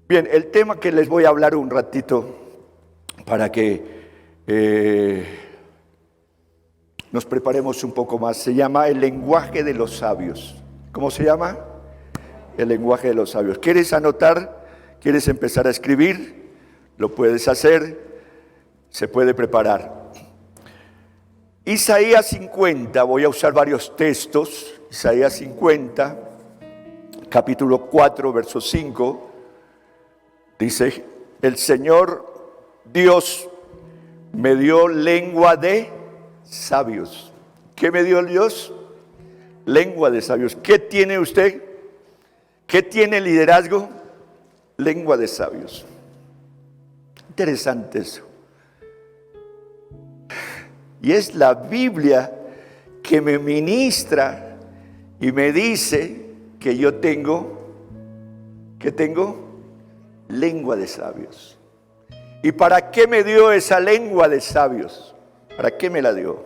Bien, el tema que les voy a hablar un ratito para que nos preparemos un poco más, se llama el lenguaje de los sabios. ¿Cómo se llama? El lenguaje de los sabios. ¿Quieres anotar? ¿Quieres empezar a escribir? Lo puedes hacer, se puede preparar. Isaías 50, voy a usar varios textos. Isaías 50, capítulo 4, verso 5. Dice, el Señor Dios me dio lengua de sabios. ¿Qué me dio Dios? Lengua de sabios. ¿Qué tiene usted? ¿Qué tiene liderazgo? Lengua de sabios. Interesante eso. Y es la Biblia que me ministra y me dice que yo tengo, ¿qué tengo? Lengua de sabios. ¿Y para qué me dio esa lengua de sabios? ¿Para qué me la dio?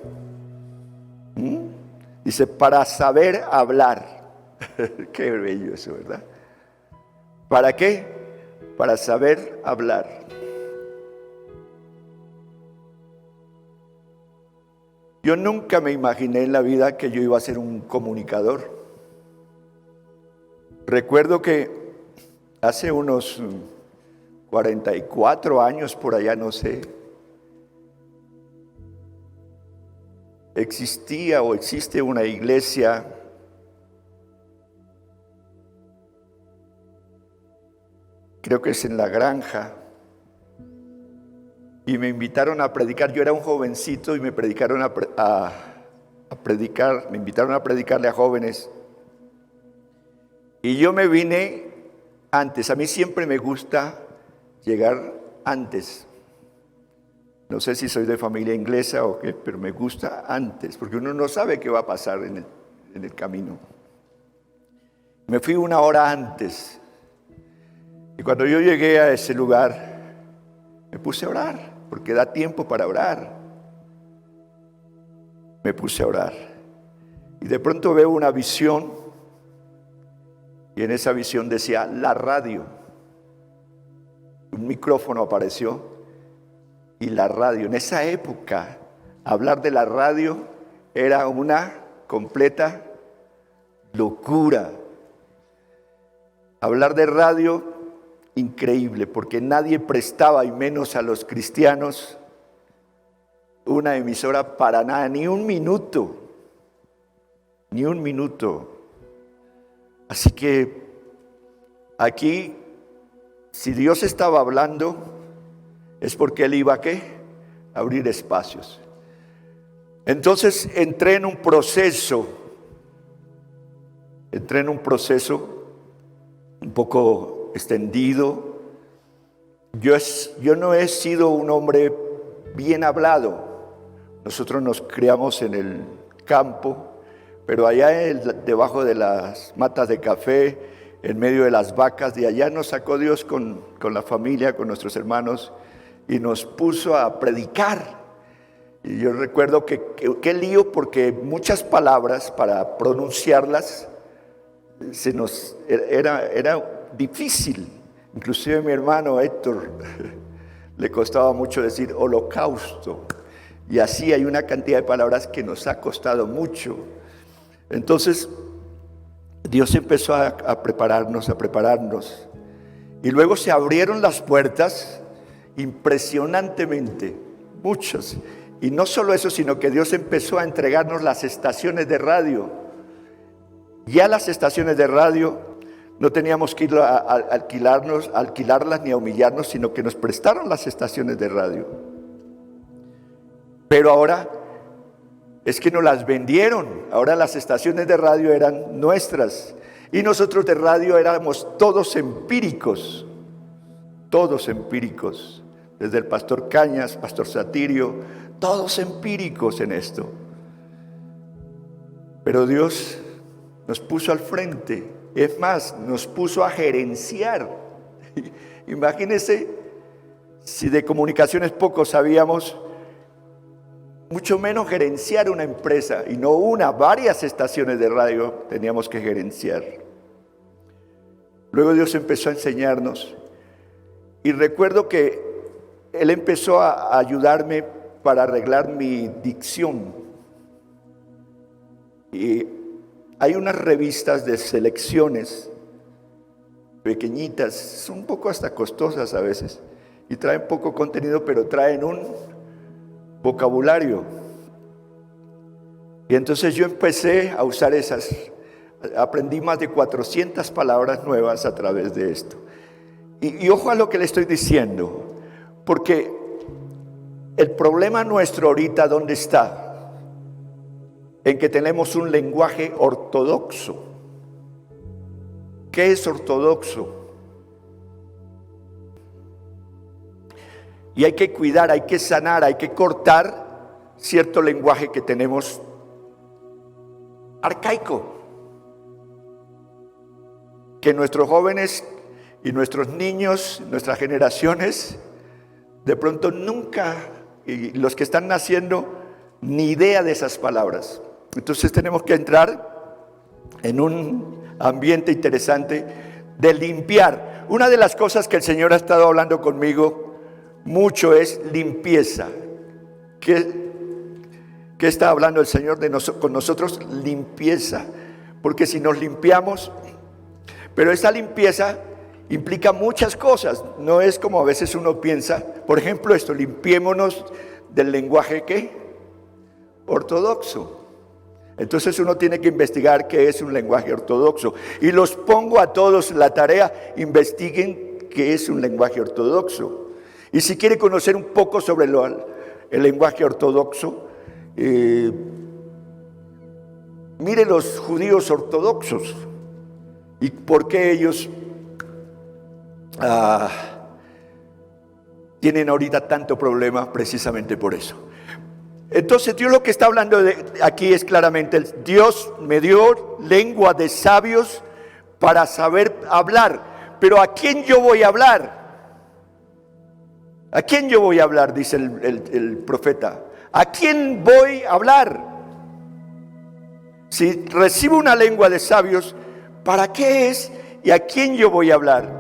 Dice, para saber hablar. Qué bello eso, ¿verdad? ¿Para qué? Para saber hablar. Yo nunca me imaginé en la vida que yo iba a ser un comunicador. Recuerdo que hace unos 44 años por allá, no sé, existía o existe una iglesia creo que es en La Granja, y me invitaron a predicar. Yo era un jovencito y me predicaron a predicar, me invitaron a predicarle a jóvenes, y yo me vine antes. A mí siempre me gusta llegar antes. No sé si soy de familia inglesa o qué, pero me gusta antes, porque uno no sabe qué va a pasar en el camino. Me fui una hora antes. Y cuando yo llegué a ese lugar, me puse a orar, porque da tiempo para orar. Me puse a orar. Y de pronto veo una visión, y en esa visión decía, la radio. Un micrófono apareció, y la radio. En esa época, hablar de la radio era una completa locura. Hablar de radio, increíble, porque nadie prestaba, y menos a los cristianos, una emisora para nada, ni un minuto. Ni un minuto. Así que aquí, si Dios estaba hablando, es porque Él iba a ¿qué? A abrir espacios. Entonces entré en un proceso un poco extendido. Yo no he sido un hombre bien hablado. Nosotros nos criamos en el campo, pero allá debajo de las matas de café, en medio de las vacas, de allá nos sacó Dios con la familia, con nuestros hermanos, y nos puso a predicar. Y yo recuerdo que qué lío, porque muchas palabras para pronunciarlas era difícil. Inclusive a mi hermano Héctor le costaba mucho decir holocausto, y así hay una cantidad de palabras que nos ha costado mucho. Entonces Dios empezó a prepararnos, y luego se abrieron las puertas impresionantemente, muchas. Y no solo eso, sino que Dios empezó a entregarnos las estaciones de radio. Ya las estaciones de radio no teníamos que ir a alquilarlas ni a humillarnos, sino que nos prestaron las estaciones de radio. Pero ahora es que nos las vendieron. Ahora las estaciones de radio eran nuestras, y nosotros de radio éramos todos empíricos, desde el pastor Cañas, pastor Satirio, todos empíricos en esto. Pero Dios nos puso al frente, es más, nos puso a gerenciar. Imagínense, si de comunicaciones poco sabíamos, mucho menos gerenciar una empresa, y no una, varias estaciones de radio teníamos que gerenciar. Luego Dios empezó a enseñarnos Y recuerdo que él empezó a ayudarme para arreglar mi dicción. Y hay unas revistas de selecciones pequeñitas, un poco hasta costosas a veces, y traen poco contenido, pero traen un vocabulario. Y entonces yo empecé a usar esas. Aprendí más de 400 palabras nuevas a través de esto. Y ojo a lo que le estoy diciendo, porque el problema nuestro ahorita, ¿dónde está? En que tenemos un lenguaje ortodoxo. ¿Qué es ortodoxo? Y hay que cuidar, hay que sanar, hay que cortar cierto lenguaje que tenemos arcaico, que nuestros jóvenes y nuestros niños, nuestras generaciones, de pronto nunca, y los que están naciendo, ni idea de esas palabras. Entonces tenemos que entrar en un ambiente interesante de limpiar. Una de las cosas que el Señor ha estado hablando conmigo mucho es limpieza. ¿Qué está hablando el Señor con nosotros? Limpieza. Porque si nos limpiamos, pero esa limpieza implica muchas cosas. No es como a veces uno piensa. Por ejemplo, esto, limpiémonos del lenguaje ¿qué? Ortodoxo. Entonces uno tiene que investigar qué es un lenguaje ortodoxo. Y los pongo a todos la tarea, investiguen qué es un lenguaje ortodoxo. Y si quiere conocer un poco sobre el lenguaje ortodoxo, mire los judíos ortodoxos y por qué ellos tienen ahorita tanto problema precisamente por eso. Entonces Dios lo que está hablando aquí es claramente, Dios me dio lengua de sabios para saber hablar. Pero ¿a quién yo voy a hablar? ¿A quién yo voy a hablar? Dice el profeta. ¿A quién voy a hablar? Si recibo una lengua de sabios, ¿para qué es? ¿Y a quién yo voy a hablar?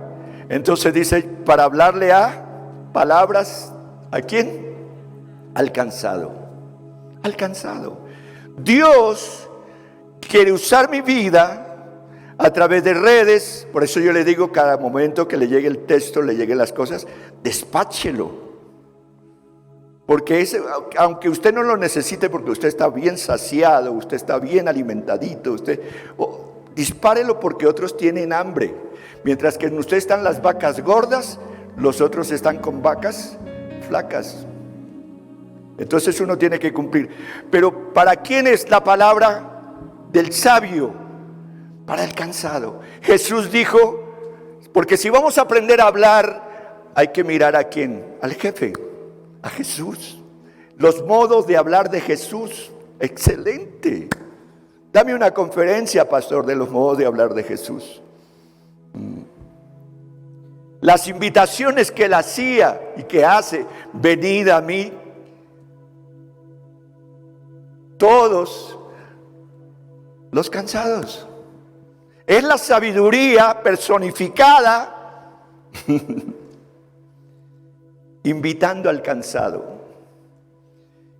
Entonces dice, para hablarle a palabras, ¿a quién? Alcanzado. Alcanzado. Dios quiere usar mi vida a través de redes. Por eso yo le digo cada momento que le llegue el texto, le lleguen las cosas, despáchelo. Porque aunque usted no lo necesite, porque usted está bien saciado, usted está bien alimentadito, dispárelo porque otros tienen hambre. Mientras que en usted están las vacas gordas, los otros están con vacas flacas. Entonces uno tiene que cumplir. Pero ¿para quién es la palabra del sabio? Para el cansado. Jesús dijo, porque si vamos a aprender a hablar, hay que mirar a quién, al jefe, a Jesús. Los modos de hablar de Jesús, excelente. Dame una conferencia, pastor, de los modos de hablar de Jesús. Las invitaciones que él hacía y que hace, venid a mí, todos los cansados. Es la sabiduría personificada, invitando al cansado.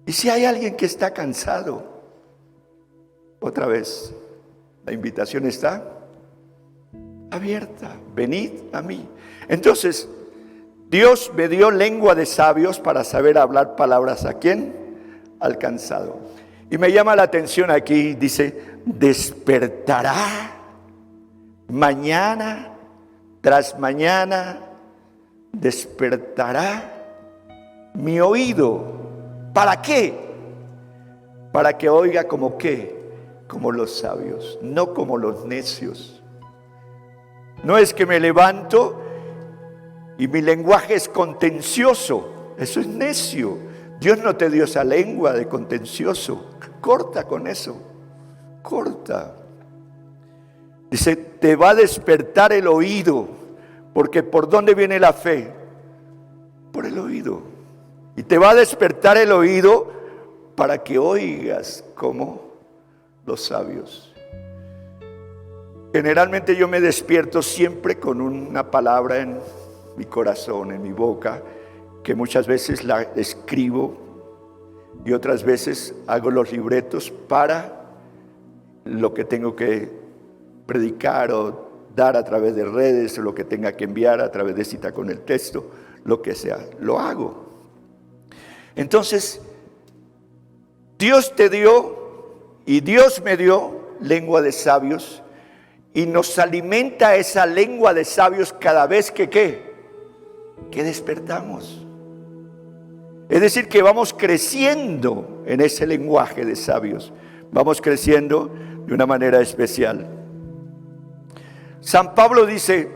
Y si hay alguien que está cansado, otra vez, la invitación está abierta. Venid a mí. Entonces, Dios me dio lengua de sabios para saber hablar palabras ¿a quién? Al cansado. Y me llama la atención aquí, dice, despertará mañana tras mañana, despertará mi oído. ¿Para qué? Para que oiga como qué, como los sabios, no como los necios. No es que me levanto y mi lenguaje es contencioso, eso es necio. Dios no te dio esa lengua de contencioso. Corta con eso, corta. Dice, te va a despertar el oído, porque ¿por dónde viene la fe? Por el oído. Y te va a despertar el oído para que oigas como los sabios. Generalmente yo me despierto siempre con una palabra mi corazón, en mi boca, que muchas veces la escribo y otras veces hago los libretos para lo que tengo que predicar o dar a través de redes, o lo que tenga que enviar a través de cita con el texto, lo que sea, lo hago. Entonces, Dios te dio y Dios me dio lengua de sabios y nos alimenta esa lengua de sabios cada vez que que despertamos. Es decir, que vamos creciendo en ese lenguaje de sabios, vamos creciendo de una manera especial. San Pablo dice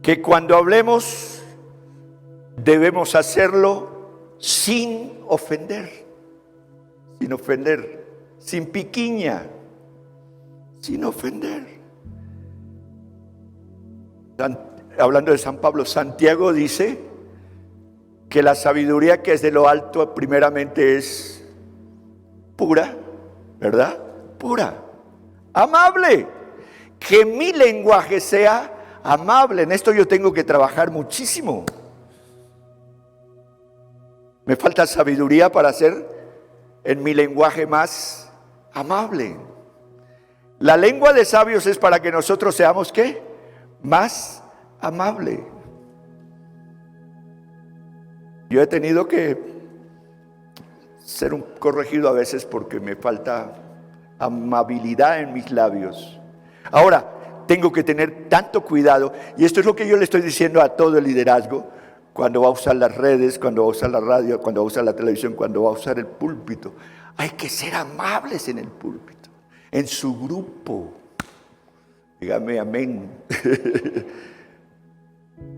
que cuando hablemos debemos hacerlo sin ofender, sin piquiña, sin ofender. Hablando de San Pablo, Santiago dice que la sabiduría que es de lo alto primeramente es pura, ¿verdad? Pura, amable. Que mi lenguaje sea amable. En esto yo tengo que trabajar muchísimo. Me falta sabiduría para hacer en mi lenguaje más amable. La lengua de sabios es para que nosotros seamos ¿qué? Más amable. Yo he tenido que ser un corregido a veces porque me falta amabilidad en mis labios. Ahora, tengo que tener tanto cuidado, y esto es lo que yo le estoy diciendo a todo el liderazgo, cuando va a usar las redes, cuando va a usar la radio, cuando va a usar la televisión, cuando va a usar el púlpito. Hay que ser amables en el púlpito, en su grupo. Dígame amén.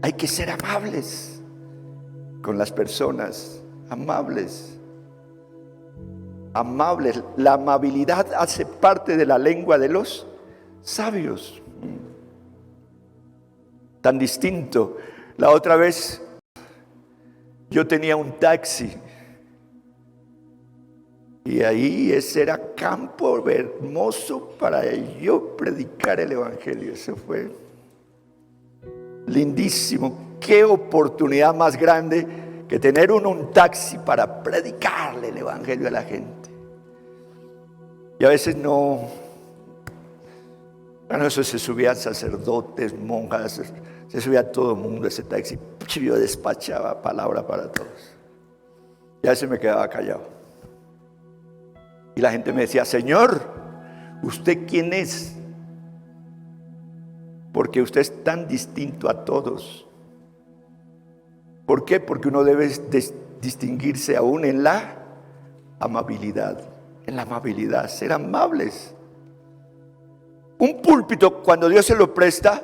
Hay que ser amables con las personas, amables. Amables. La amabilidad hace parte de la lengua de los sabios. Tan distinto. La otra vez yo tenía un taxi y ahí ese era campo hermoso para yo predicar el evangelio. Eso fue lindísimo. Qué oportunidad más grande que tener un taxi para predicarle el evangelio a la gente. Y a veces no, bueno, eso se subían sacerdotes, monjas, se subía todo el mundo ese taxi. Yo despachaba palabra para todos. Y a veces me quedaba callado. Y la gente me decía, Señor, ¿usted quién es? Porque usted es tan distinto a todos. ¿Por qué? Porque uno debe distinguirse aún en la amabilidad. En la amabilidad, ser amables. Un púlpito, cuando Dios se lo presta,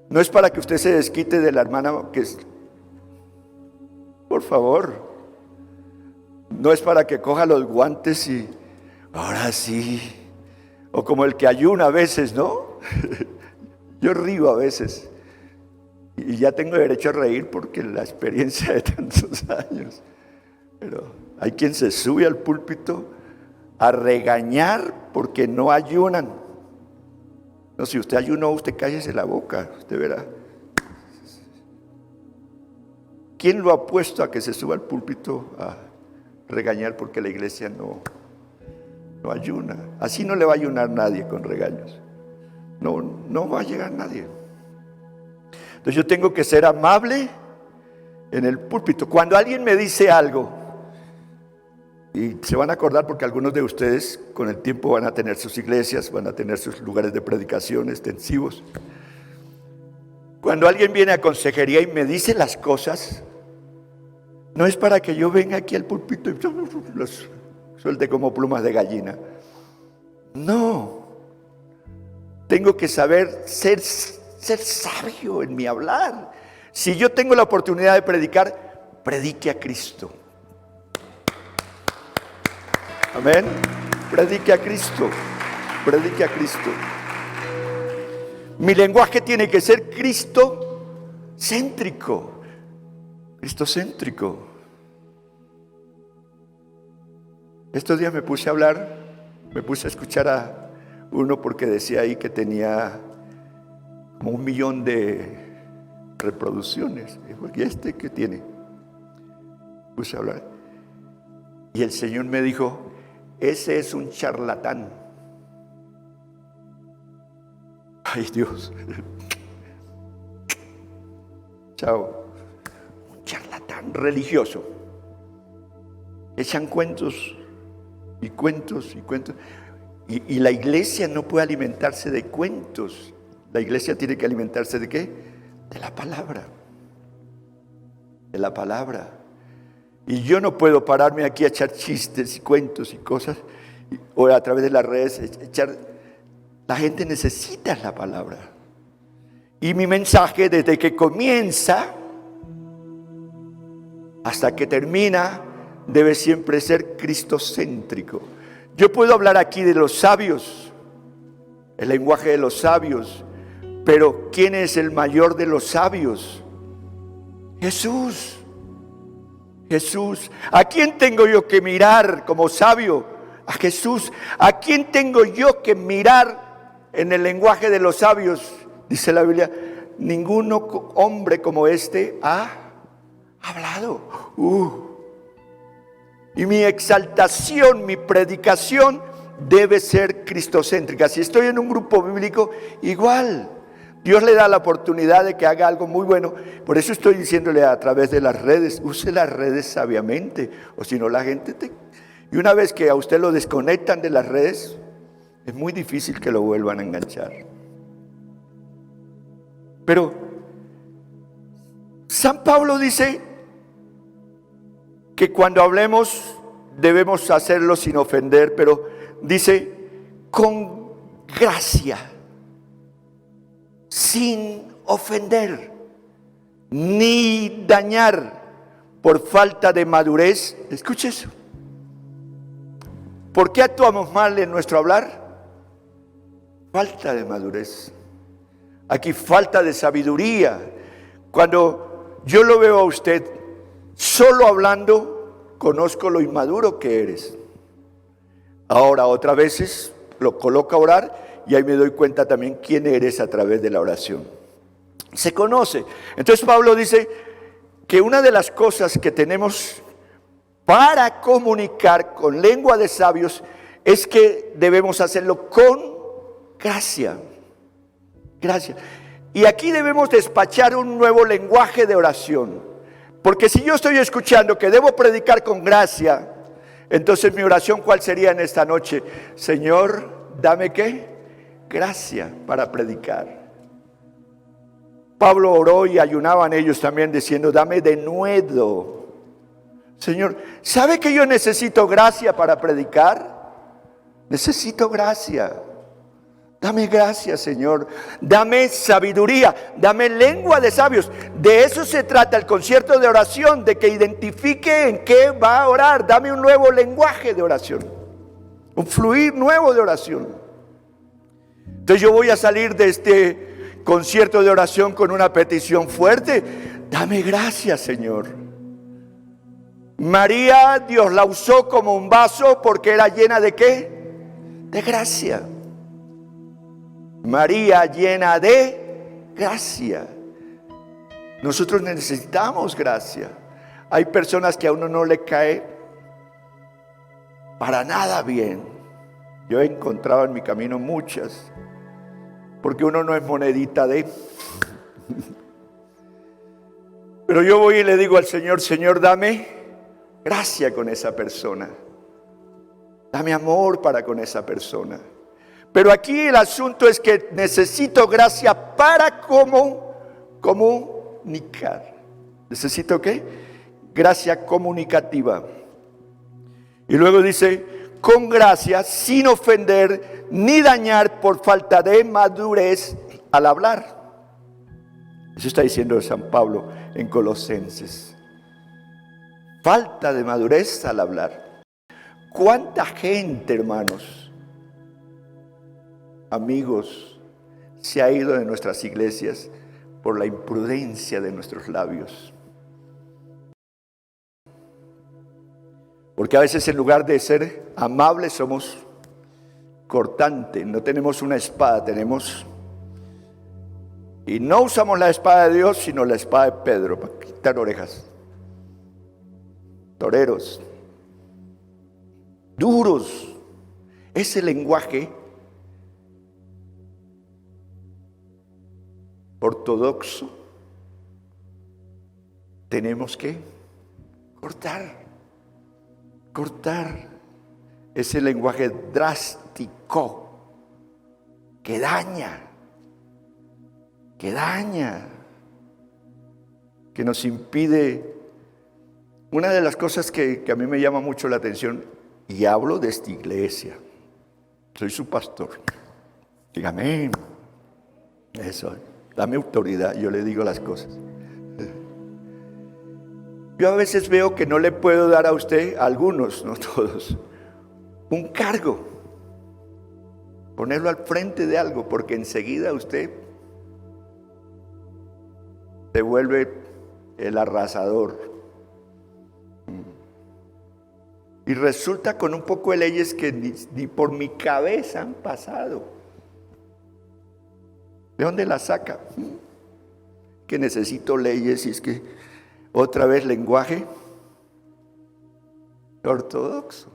no es para que usted se desquite de la hermana que es. Por favor. No es para que coja los guantes y ahora sí. O como el que ayuna a veces, ¿no? Yo río a veces. Y ya tengo derecho a reír porque la experiencia de tantos años. Pero hay quien se sube al púlpito a regañar porque no ayunan. No, si usted ayunó, usted cállese la boca, usted verá. ¿Quién lo ha puesto a que se suba al púlpito a regañar porque la iglesia no ayuna? Así no le va a ayunar nadie con regaños. No va a llegar nadie. Entonces yo tengo que ser amable en el púlpito. Cuando alguien me dice algo, y se van a acordar porque algunos de ustedes con el tiempo van a tener sus iglesias, van a tener sus lugares de predicación extensivos. Cuando alguien viene a consejería y me dice las cosas, no es para que yo venga aquí al púlpito y los suelte como plumas de gallina. No. Tengo que saber ser sabio en mi hablar. Si yo tengo la oportunidad de predicar, predique a Cristo. Amén. Predique a Cristo. Predique a Cristo. Mi lenguaje tiene que ser cristocéntrico. Cristocéntrico. Estos días me puse a escuchar a uno porque decía ahí que tenía como 1 millón de reproducciones. ¿Y este qué tiene? Puse a hablar. Y el Señor me dijo, ese es un charlatán. Ay, Dios. Chao. Un charlatán religioso. Echan cuentos y cuentos y cuentos. Y la iglesia no puede alimentarse de cuentos. La iglesia tiene que alimentarse ¿de qué? De la palabra. De la palabra. Y yo no puedo pararme aquí a echar chistes y cuentos y cosas, o a través de las redes echar. La gente necesita la palabra. Y mi mensaje desde que comienza hasta que termina debe siempre ser cristocéntrico. Yo puedo hablar aquí de los sabios, el lenguaje de los sabios, pero ¿quién es el mayor de los sabios? Jesús. Jesús. ¿A quién tengo yo que mirar como sabio? A Jesús. ¿A quién tengo yo que mirar en el lenguaje de los sabios? Dice la Biblia, ningún hombre como este ha hablado. Y mi exaltación, mi predicación debe ser cristocéntrica. Si estoy en un grupo bíblico, igual. Dios le da la oportunidad de que haga algo muy bueno. Por eso estoy diciéndole a través de las redes, use las redes sabiamente. O si no, la gente Y una vez que a usted lo desconectan de las redes, es muy difícil que lo vuelvan a enganchar. Pero San Pablo dice que cuando hablemos debemos hacerlo sin ofender, pero dice con gracia, sin ofender, ni dañar por falta de madurez. Escuche eso. ¿Por qué actuamos mal en nuestro hablar? Falta de madurez. Aquí falta de sabiduría. Cuando yo lo veo a usted solo hablando, conozco lo inmaduro que eres. Ahora, otras veces lo coloco a orar y ahí me doy cuenta también quién eres a través de la oración. Se conoce. Entonces Pablo dice que una de las cosas que tenemos para comunicar con lengua de sabios es que debemos hacerlo con gracia. Gracia. Y aquí debemos despachar un nuevo lenguaje de oración. Porque si yo estoy escuchando que debo predicar con gracia, entonces mi oración, ¿cuál sería en esta noche? Señor, dame ¿qué? Gracia para predicar. Pablo oró y ayunaban ellos también diciendo, dame denuedo. Señor, ¿sabe que yo necesito gracia para predicar? Necesito gracia. Dame gracia, Señor. Dame sabiduría. Dame lengua de sabios. De eso se trata el concierto de oración, de que identifique en qué va a orar. Dame un nuevo lenguaje de oración. Un fluir nuevo de oración. Entonces yo voy a salir de este concierto de oración con una petición fuerte. Dame gracia, Señor. María, Dios la usó como un vaso porque era llena de ¿qué? De gracia. María llena de gracia. Nosotros necesitamos gracia. Hay personas que a uno no le cae para nada bien. Yo he encontrado en mi camino muchas. Porque uno no es monedita de... Pero yo voy y le digo al Señor, Señor, dame gracia con esa persona. Dame amor para con esa persona. Pero aquí el asunto es que necesito gracia para comunicar. ¿Necesito qué? Gracia comunicativa. Y luego dice, con gracia, sin ofender ni dañar por falta de madurez al hablar. Eso está diciendo San Pablo en Colosenses. Falta de madurez al hablar. ¿Cuánta gente, hermanos, amigos, se ha ido de nuestras iglesias por la imprudencia de nuestros labios? Porque a veces en lugar de ser amables somos cortantes, no tenemos una espada, tenemos Y no usamos la espada de Dios, sino la espada de Pedro, para quitar orejas. Toreros, duros. Ese lenguaje ortodoxo tenemos que cortar ese lenguaje drástico que daña, que nos impide. Una de las cosas que a mí me llama mucho la atención, y hablo de esta iglesia, soy su pastor, dígame, eso, dame autoridad, yo le digo las cosas. Yo a veces veo que no le puedo dar a usted, a algunos, no todos, un cargo, ponerlo al frente de algo, porque enseguida usted se vuelve el arrasador. Y resulta con un poco de leyes que ni por mi cabeza han pasado. ¿De dónde las saca? Que necesito leyes, y es que otra vez lenguaje ortodoxo.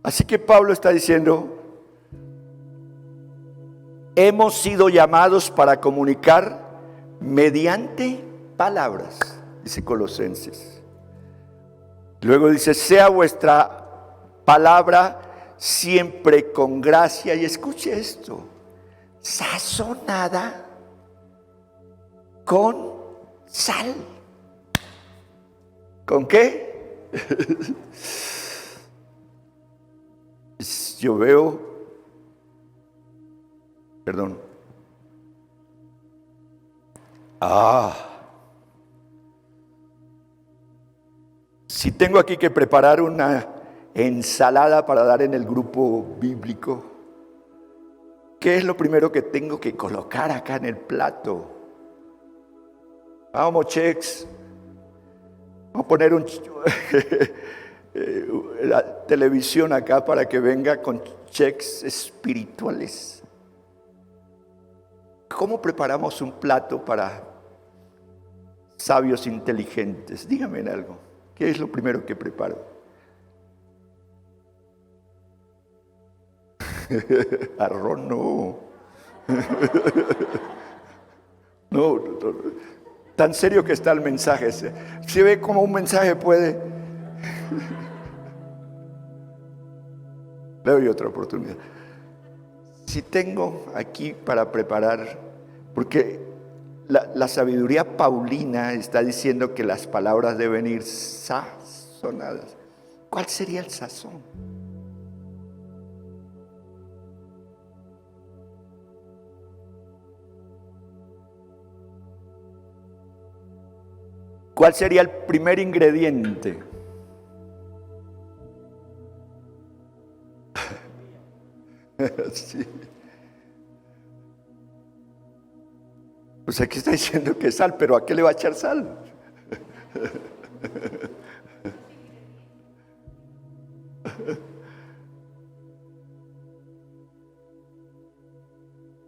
Así que Pablo está diciendo, hemos sido llamados para comunicar mediante palabras, dice Colosenses. Luego dice, sea vuestra palabra siempre con gracia, y escuche esto, sazonada con sal. ¿Con qué? Yo veo, perdón. Si tengo aquí que preparar una ensalada para dar en el grupo bíblico, ¿qué es lo primero que tengo que colocar acá en el plato? Vamos, checks. Vamos a poner la televisión acá para que venga con checks espirituales. ¿Cómo preparamos un plato para sabios inteligentes? Dígame algo. ¿Qué es lo primero que preparo? Arroz no. No. Tan serio que está el mensaje. ¿Se ve cómo un mensaje puede? Le doy otra oportunidad. Si tengo aquí para preparar, porque la sabiduría paulina está diciendo que las palabras deben ir sazonadas. ¿Cuál sería el sazón? ¿Cuál sería el primer ingrediente? Sí. Pues aquí está diciendo que sal, pero ¿a qué le va a echar sal?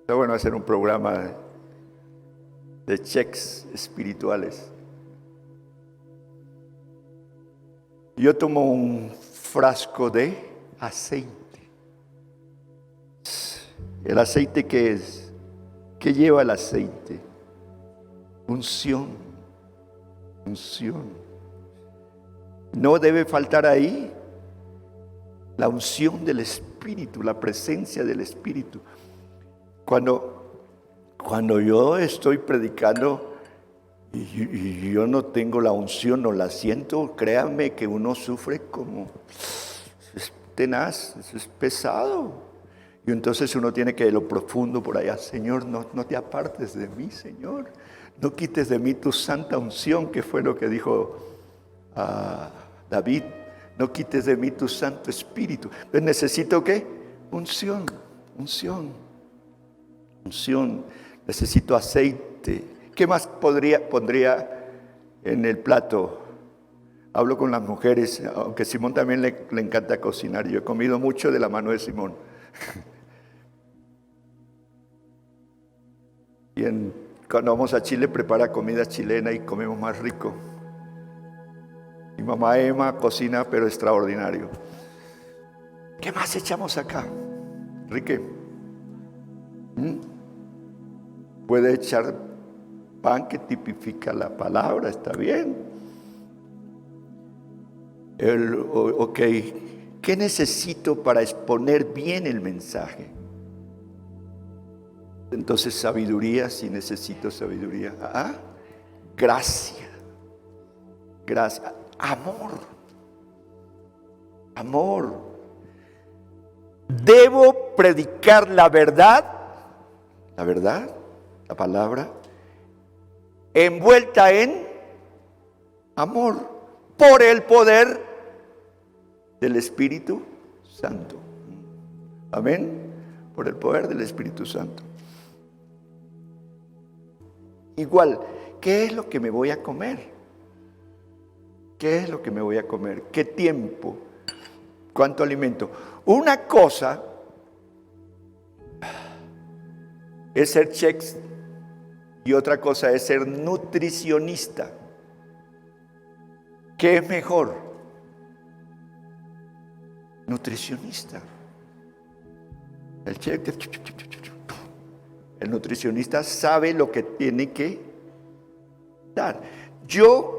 Está bueno hacer un programa de checks espirituales. Yo tomo un frasco de aceite. ¿El aceite qué es? ¿Qué lleva el aceite? Unción. No debe faltar ahí la unción del Espíritu, la presencia del Espíritu. Cuando yo estoy predicando y yo no tengo la unción, no la siento, créanme que uno sufre como, es tenaz, es pesado. Y entonces uno tiene que ir lo profundo por allá, Señor, no te apartes de mí, Señor. No quites de mí tu santa unción, que fue lo que dijo David. No quites de mí tu Santo Espíritu. Entonces necesito ¿qué? Unción. Necesito aceite. ¿Qué más pondría en el plato? Hablo con las mujeres, aunque Simón también le encanta cocinar. Yo he comido mucho de la mano de Simón. Y cuando vamos a Chile prepara comida chilena y comemos más rico. Mi mamá Emma cocina, pero extraordinario. ¿Qué más echamos acá, Enrique? Puede echar pan que tipifica la palabra, está bien. Ok, ¿qué necesito para exponer bien el mensaje? Entonces sabiduría, si necesito sabiduría. Gracia, amor. Debo predicar la verdad, la palabra, envuelta en amor, por el poder del Espíritu Santo. Amén. Por el poder del Espíritu Santo. Igual, ¿qué es lo que me voy a comer? ¿Qué es lo que me voy a comer? ¿Qué tiempo? ¿Cuánto alimento? Una cosa es ser chef y otra cosa es ser nutricionista. ¿Qué es mejor? Nutricionista. El chef, el nutricionista sabe lo que tiene que dar. Yo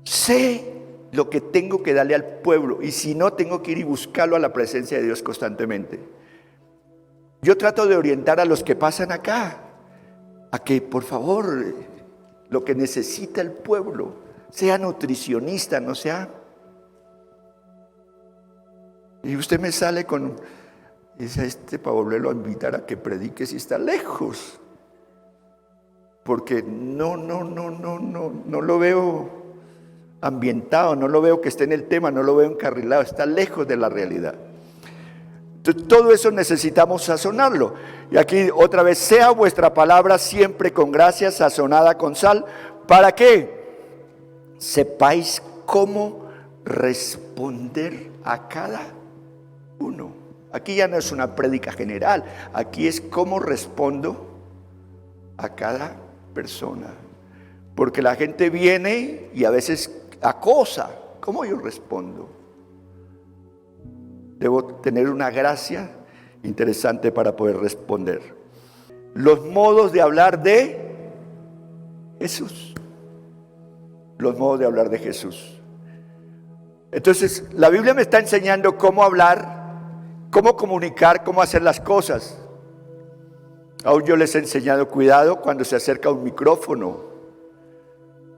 sé lo que tengo que darle al pueblo, y si no, tengo que ir y buscarlo a la presencia de Dios constantemente. Yo trato de orientar a los que pasan acá a que, por favor, lo que necesita el pueblo sea nutricionista, no sea. Y usted me sale con, dice, para volverlo a invitar a que predique si está lejos, porque no lo veo ambientado, no lo veo que esté en el tema, no lo veo encarrilado, está lejos de la realidad. Entonces, todo eso necesitamos sazonarlo. Y aquí otra vez, sea vuestra palabra siempre con gracia, sazonada con sal. ¿Para qué? Sepáis cómo responder a cada uno. Aquí ya no es una prédica general, aquí es cómo respondo a cada persona. Porque la gente viene y a veces acosa. ¿Cómo yo respondo? Debo tener una gracia interesante para poder responder. Los modos de hablar de Jesús. Los modos de hablar de Jesús. Entonces, la Biblia me está enseñando cómo hablar, cómo comunicar, cómo hacer las cosas. Aún yo les he enseñado cuidado cuando se acerca un micrófono.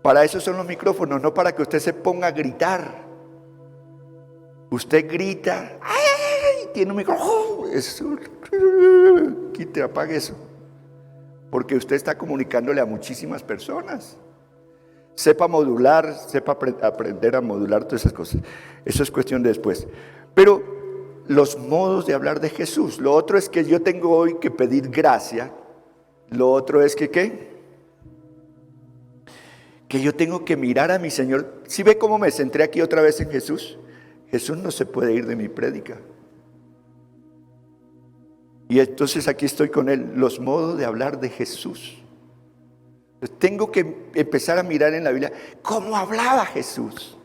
Para eso son los micrófonos, no para que usted se ponga a gritar. Usted grita, ¡ay! Tiene un micrófono. Quite, apague eso. Porque usted está comunicándole a muchísimas personas. Sepa modular, sepa aprender a modular todas esas cosas. Eso es cuestión de después. Pero los modos de hablar de Jesús. Lo otro es que yo tengo hoy que pedir gracia. Lo otro es que ¿qué? Que yo tengo que mirar a mi Señor. ¿Sí ve cómo me centré aquí otra vez en Jesús? Jesús no se puede ir de mi prédica. Y entonces aquí estoy con él, los modos de hablar de Jesús. Entonces tengo que empezar a mirar en la Biblia cómo hablaba Jesús.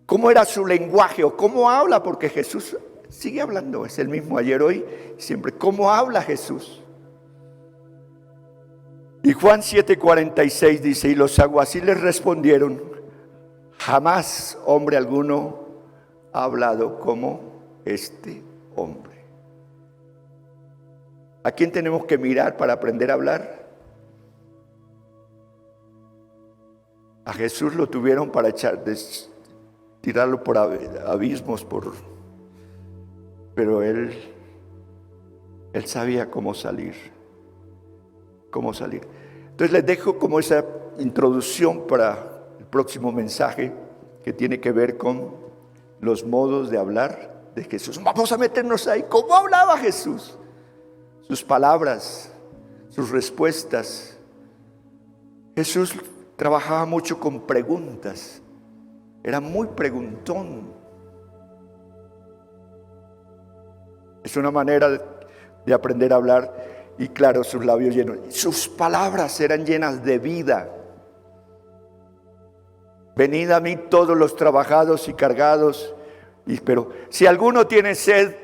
Cómo era su lenguaje o cómo habla, porque Jesús sigue hablando, es el mismo ayer, hoy, siempre. ¿Cómo habla Jesús? Y Juan 7:46 dice, y los alguaciles respondieron, jamás hombre alguno ha hablado como este hombre. ¿A quién tenemos que mirar para aprender a hablar? A Jesús lo tuvieron para tirarlo por abismos, pero él sabía cómo salir. Entonces les dejo como esa introducción para el próximo mensaje que tiene que ver con los modos de hablar de Jesús. Vamos a meternos ahí. ¿Cómo hablaba Jesús? Sus palabras, sus respuestas. Jesús trabajaba mucho con preguntas. era muy preguntón. Es una manera de aprender a hablar, y claro, sus labios llenos. Sus palabras eran llenas de vida. Venid a mí todos los trabajados y cargados, pero si alguno tiene sed,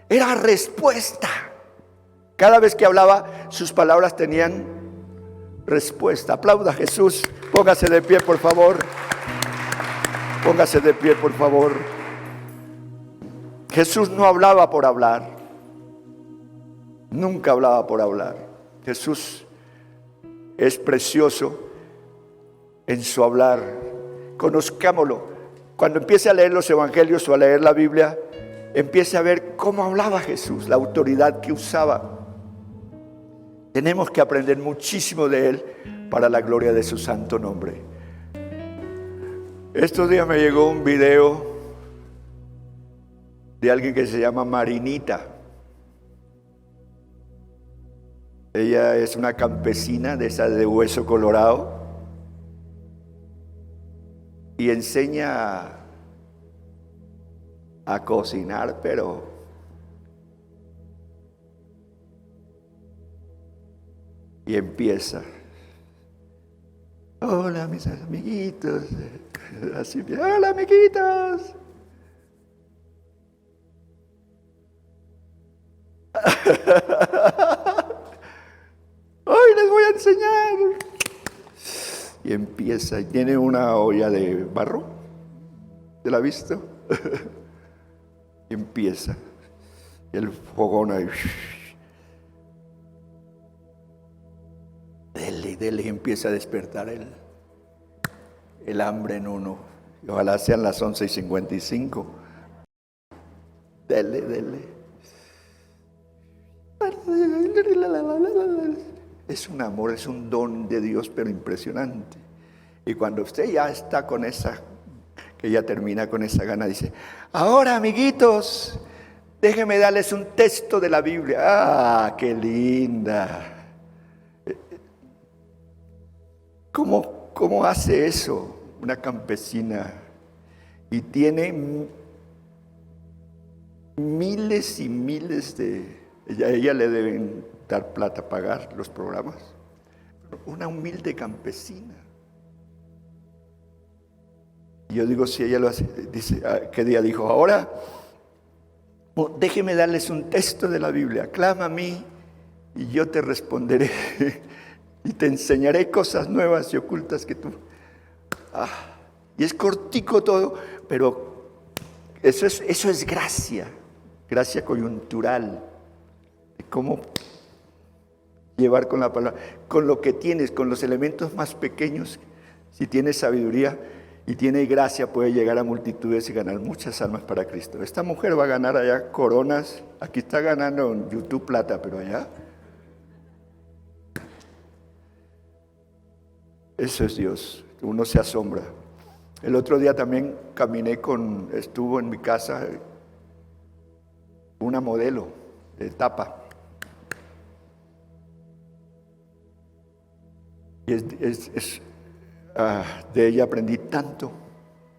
era respuesta. Cada vez que hablaba, sus palabras tenían respuesta. Aplauda a Jesús. Póngase de pie, por favor. Póngase de pie, por favor. Jesús no hablaba por hablar. Nunca hablaba por hablar. Jesús es precioso en su hablar. Conozcámoslo. Cuando empiece a leer los evangelios o a leer la Biblia, empiece a ver cómo hablaba Jesús, la autoridad que usaba. Tenemos que aprender muchísimo de Él para la gloria de su santo nombre. Estos días me llegó un video de alguien que se llama Marinita. Ella es una campesina de esa de hueso colorado y enseña a cocinar, pero y empieza: hola mis amiguitos, así, hola amiguitos. Hoy les voy a enseñar. Y empieza, y tiene una olla de barro, ¿te la has visto? Y empieza, y el fogón ahí, dele, y empieza a despertar el hambre en uno. Y ojalá sean las 11:55. Dele. Es un amor, es un don de Dios, pero impresionante. Y cuando usted ya está con esa, que ya termina con esa gana, dice: ahora amiguitos, déjenme darles un texto de la Biblia. ¡Ah, qué linda! ¿Cómo hace eso una campesina? Y tiene miles y miles de... A ella le deben dar plata, pagar los programas. Una humilde campesina. Y yo digo, si ella lo hace, dice, ¿qué día dijo? Ahora, déjeme darles un texto de la Biblia. Clama a mí y yo te responderé. Y te enseñaré cosas nuevas y ocultas que tú... y es cortico todo, pero eso es gracia coyuntural. Cómo llevar con la palabra, con lo que tienes, con los elementos más pequeños. Si tienes sabiduría y tiene gracia, puede llegar a multitudes y ganar muchas almas para Cristo. Esta mujer va a ganar allá coronas. Aquí está ganando en YouTube plata, pero allá, eso es Dios. Uno se asombra. El otro día también estuvo en mi casa una modelo de tapa. Y de ella aprendí tanto.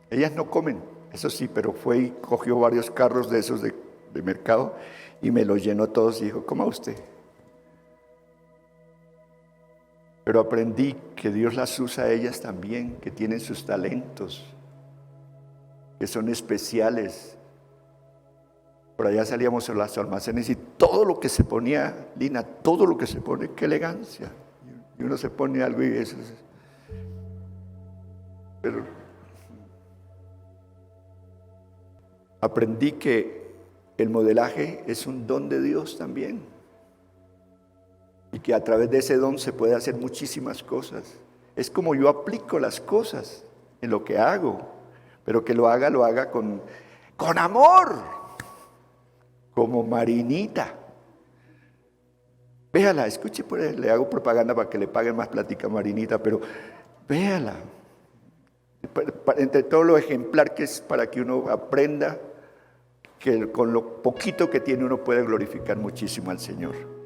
Ellas no comen, eso sí, pero fue y cogió varios carros de esos de mercado y me los llenó todos y dijo: coma usted. Pero aprendí que Dios las usa a ellas también, que tienen sus talentos, que son especiales. Por allá salíamos a los almacenes y todo lo que se ponía, Lina, todo lo que se pone, qué elegancia. Y uno se pone algo y eso. Pero aprendí que el modelaje es un don de Dios también. Y que a través de ese don se puede hacer muchísimas cosas. Es como yo aplico las cosas en lo que hago, pero que lo haga con amor, como Marinita. Véala, escuche, le hago propaganda para que le paguen más plática a Marinita, pero véala. Entre todo lo ejemplar que es, para que uno aprenda que con lo poquito que tiene uno puede glorificar muchísimo al Señor.